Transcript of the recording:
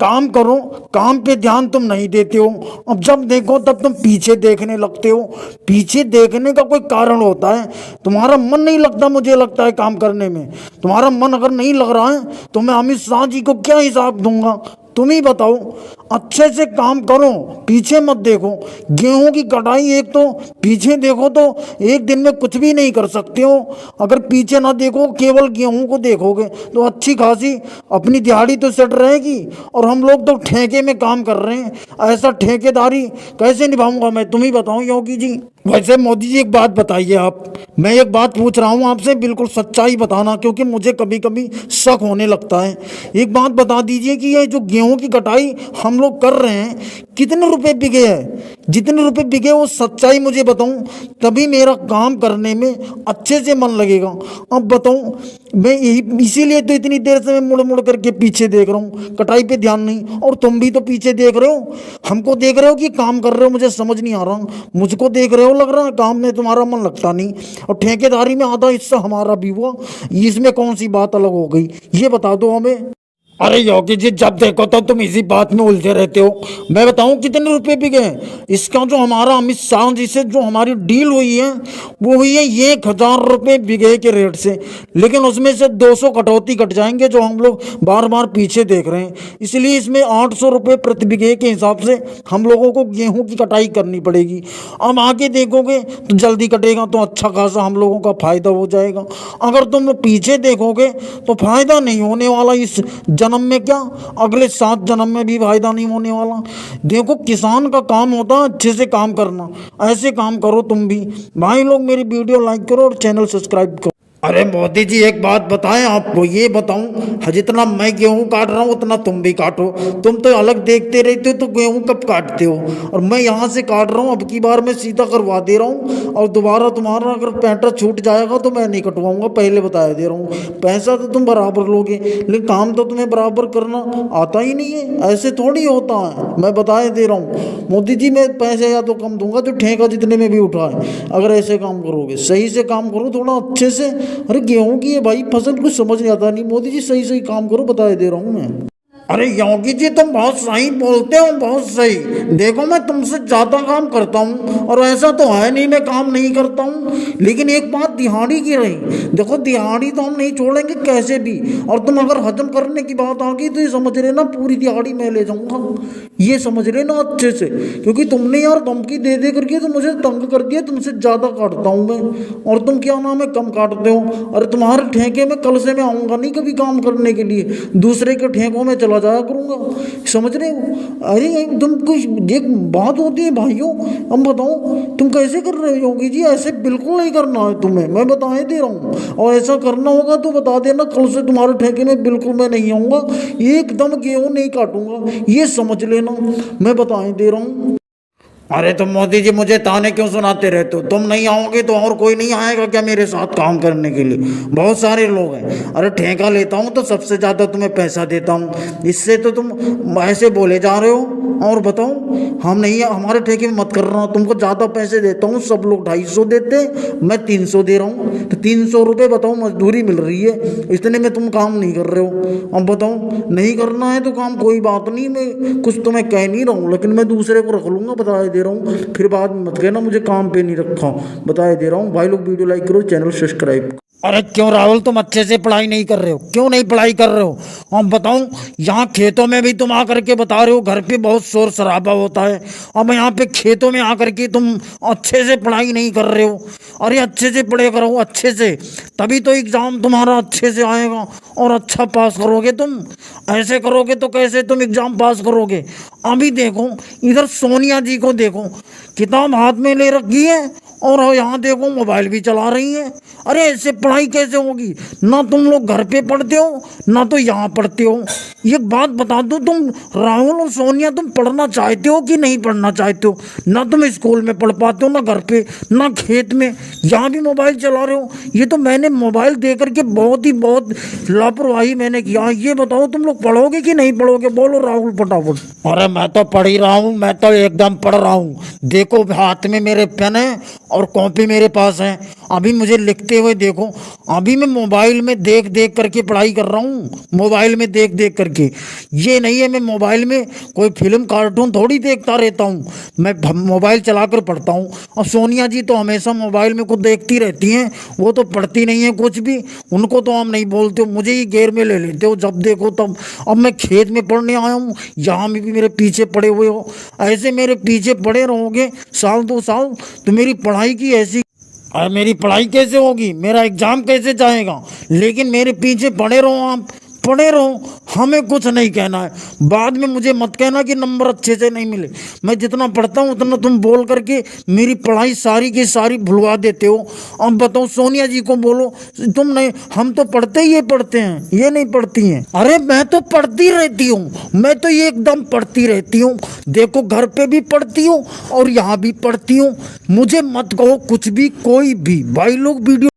काम करो, काम पे ध्यान तुम नहीं देते हो। अब जब देखो तब तुम पीछे देखने लगते हो। पीछे देखने का कोई कारण होता है? तुम्हारा मन नहीं लगता, मुझे लगता है काम करने में। तुम्हारा मन अगर नहीं लग रहा है तो मैं अमित शाह जी को क्या हिसाब दूंगा? तुम ही बताओ। अच्छे से काम करो, पीछे मत देखो। गेहूं की कटाई एक तो पीछे देखो तो एक दिन में कुछ भी नहीं कर सकते हो। अगर पीछे ना देखो, केवल गेहूं को देखोगे तो अच्छी खासी अपनी दिहाड़ी तो सेट रहेगी। और हम लोग तो ठेके में काम कर रहे हैं, ऐसा ठेकेदारी कैसे निभाऊंगा मैं? तुम ही बताओ योगी जी। वैसे मोदी जी एक बात बताइए आप, मैं एक बात पूछ रहा हूँ आपसे, बिल्कुल सच्चाई बताना, क्योंकि मुझे कभी कभी शक होने लगता है। एक बात बता दीजिए कि ये जो गेहूं की कटाई हम लोग कर रहे हैं, कितने रुपए बिके है? जितने रुपए बिके वो सच्चाई मुझे बताऊं, तभी मेरा काम करने में अच्छे से मन लगेगा। अब बताऊं, मैं यही इसीलिए तो इतनी देर से मैं मुड़ मुड़ करके पीछे देख रहा हूँ, कटाई पे ध्यान नहीं। और तुम भी तो पीछे देख रहे हो, हमको देख रहे हो कि काम कर रहे हो? मुझे समझ नहीं आ रहा। मुझको देख रहे हो लग रहा है, काम में तुम्हारा मन लगता नहीं। और ठेकेदारी में आधा हिस्सा हमारा भी हुआ, इसमें कौन सी बात अलग हो गई, ये बता दो हमें। अरे योगी जी, जब देखो तो तुम इसी बात में उलझे रहते हो। मैं बताऊं कितने रुपए बिके हैं? इसका जो हमारा अमित शाह जी से जो हमारी डील हुई है वो हुई है 1,000 रुपये बिघे के रेट से। लेकिन उसमें से 200 कटौती कट जाएंगे जो हम लोग बार बार पीछे देख रहे हैं। इसलिए इसमें 800 रुपये प्रति बिघे के हिसाब से हम लोगों को गेहूं की कटाई करनी पड़ेगी। अब आगे देखोगे तो जल्दी कटेगा तो अच्छा खासा हम लोगों का फायदा हो जाएगा। अगर तुम पीछे देखोगे तो फायदा नहीं होने वाला। इस जन्म में क्या, अगले 7 जन्म में भी फायदा नहीं होने वाला। देखो, किसान का काम होता है अच्छे से काम करना। ऐसे काम करो तुम भी। भाई लोग मेरी वीडियो लाइक करो और चैनल सब्सक्राइब करो। अरे मोदी जी, एक बात बताएं आपको, ये बताऊं, जितना मैं गेहूं काट रहा हूं उतना तुम भी काटो। तुम तो अलग देखते रहते हो, तो गेहूं कब काटते हो? और मैं यहाँ से काट रहा हूँ, अब की बार मैं सीधा करवा दे रहा हूँ। और दोबारा तुम्हारा अगर पैंटा छूट जाएगा तो मैं नहीं कटवाऊंगा, पहले बता दे रहा हूँ। पैसा तो तुम बराबर लोगे, लेकिन काम तो तुम्हें बराबर करना आता ही नहीं है। ऐसे थोड़ी होता है, मैं बता दे रहा हूँ मोदी जी। मैं पैसे या तो कम दूंगा जो ठेका जितने में भी उठाए, अगर ऐसे काम करोगे। सही से काम करो, थोड़ा अच्छे से। अरे गेहूं की है भाई फसल, कुछ समझ नहीं आता। नहीं मोदी जी, सही सही काम करो, बता दे रहा हूं मैं। अरे योगी जी, तुम बहुत सही बोलते हो, बहुत सही। देखो, मैं तुमसे ज्यादा काम करता हूँ, और ऐसा तो है नहीं मैं काम नहीं करता हूँ। लेकिन एक बात दिहाड़ी की रही, देखो दिहाड़ी तो हम नहीं छोड़ेंगे कैसे भी। और तुम अगर हजम करने की बात आ गई तो ये समझ लेना पूरी दिहाड़ी मैं ले जाऊंगा, ये समझ लेना अच्छे से। क्योंकि तुमने यार धमकी दे दे करके तो मुझे तंग कर दिया, तुमसे ज्यादा काटता हूँ मैं, और तुम क्या नाम है कम काटते हो। अरे तुम्हारे ठेके में कल से मैं आऊंगा नहीं कभी काम करने के लिए, दूसरे के ठेकों में चला जाया करूंगा, समझ रहे हो? अरे तुम कुछ एक बात होती है भाइयों, हम बताओ तुम कैसे कर रहे हो योगी जी? ऐसे बिल्कुल नहीं करना है तुम्हें, मैं बता दे रहा हूँ। और ऐसा करना होगा तो बता देना, कल से तुम्हारे ठेके में बिल्कुल मैं नहीं आऊंगा, एकदम गेहूं नहीं काटूंगा, ये समझ लेना, मैं बता दे रहा हूँ। अरे तुम मोदी जी मुझे ताने क्यों सुनाते रहते हो? तुम नहीं आओगे तो और कोई नहीं आएगा क्या मेरे साथ काम करने के लिए? बहुत सारे लोग हैं। अरे ठेका लेता हूँ तो सबसे ज़्यादा तुम्हें पैसा देता हूँ, इससे तो तुम ऐसे बोले जा रहे हो। और बताओ, हम नहीं, हमारे ठेके में मत कर रहा, तुमको ज़्यादा पैसे देता हूँ। सब लोग 250 देते, मैं 300 दे रहा हूँ, तो 300 रुपये बताओ मजदूरी मिल रही है, इतने में तुम काम नहीं कर रहे हो। अब बताओ, नहीं करना है तो काम कोई बात नहीं, मैं कुछ तुम्हें कह नहीं रहा हूँ, लेकिन मैं दूसरे को रख लूँगा, बता दे रहा हूँ। फिर बाद में मत कहना मुझे काम पे नहीं रखा, बता दे रहा हूँ। भाई लोग वीडियो लाइक करो, चैनल सब्सक्राइब। अरे क्यों राहुल, तुम अच्छे से पढ़ाई नहीं कर रहे हो? क्यों नहीं पढ़ाई कर रहे हो? हम बताऊं, यहाँ खेतों में भी तुम आकर के बता रहे हो घर पे बहुत शोर शराबा होता है, अब यहाँ पे खेतों में आकर के तुम अच्छे से पढ़ाई नहीं कर रहे हो। अरे अच्छे से पढ़े करो, अच्छे से, तभी तो एग्जाम तुम्हारा अच्छे से आएगा और अच्छा पास करोगे तुम। ऐसे करोगे तो कैसे तुम एग्जाम पास करोगे? अभी देखो इधर सोनिया जी को देखो, किताब हाथ में ले रखी है और यहाँ देखो मोबाइल भी चला रही है। अरे ऐसे पढ़ाई कैसे होगी? ना तुम लोग घर पे पढ़ते हो ना तो यहाँ पढ़ते हो। एक बात बता दो, तुम राहुल और सोनिया तुम पढ़ना चाहते हो कि नहीं पढ़ना चाहते हो? ना तुम स्कूल में पढ़ पाते हो, ना घर पे, ना खेत में, यहाँ भी मोबाइल चला रहे हो। ये तो मैंने मोबाइल दे करके बहुत लापरवाही मैंने किया। ये बताओ तुम लोग पढ़ोगे कि नहीं पढ़ोगे? बोलो राहुल फटाफट। अरे मैं तो पढ़ ही रहा हूँ, मैं तो एकदम पढ़ रहा हूँ। देखो हाथ में मेरे पेन है और कॉपी मेरे पास है, अभी मुझे लिखते हुए देखो। अभी मैं मोबाइल में देख देख करके पढ़ाई कर रहा हूँ, मोबाइल में देख देख करके। करके। ये नहीं है मैं मोबाइल में कोई फिल्म कार्टून थोड़ी देखता रहता हूँ, मैं मोबाइल चला कर पढ़ता हूँ। अब सोनिया जी तो हमेशा मोबाइल में कुछ देखती रहती हैं, वो तो पढ़ती नहीं है कुछ भी, उनको तो हम नहीं बोलते हो, मुझे ही घेर में ले लेते हो जब देखो तब। अब मैं खेत में पढ़ने आया हूँ, यहाँ में भी मेरे पीछे पड़े हुए हो, ऐसे मेरे पीछे पड़े रहोगे साल 2 साल तो मेरी पढ़ाई की ऐसी, अरे मेरी पढ़ाई कैसे होगी, मेरा एग्जाम कैसे जाएगा। लेकिन मेरे पीछे पड़े रहो, आप पड़े रहो, हमें कुछ नहीं कहना है। बाद में मुझे मत कहना कि नंबर अच्छे से नहीं मिले, मैं जितना पढ़ता हूँ उतना तुम बोल करके मेरी पढ़ाई सारी की सारी भुलवा देते हो। अब बताओ सोनिया जी को बोलो, तुम नहीं, हम तो पढ़ते ही पढ़ते हैं, ये नहीं पढ़ती हैं। अरे मैं तो पढ़ती रहती हूँ, मैं तो ये एकदम पढ़ती रहती हूँ, देखो घर पे भी पढ़ती हूँ और यहाँ भी पढ़ती हूँ। मुझे मत कहो कुछ भी, कोई भी भाई लोग वीडियो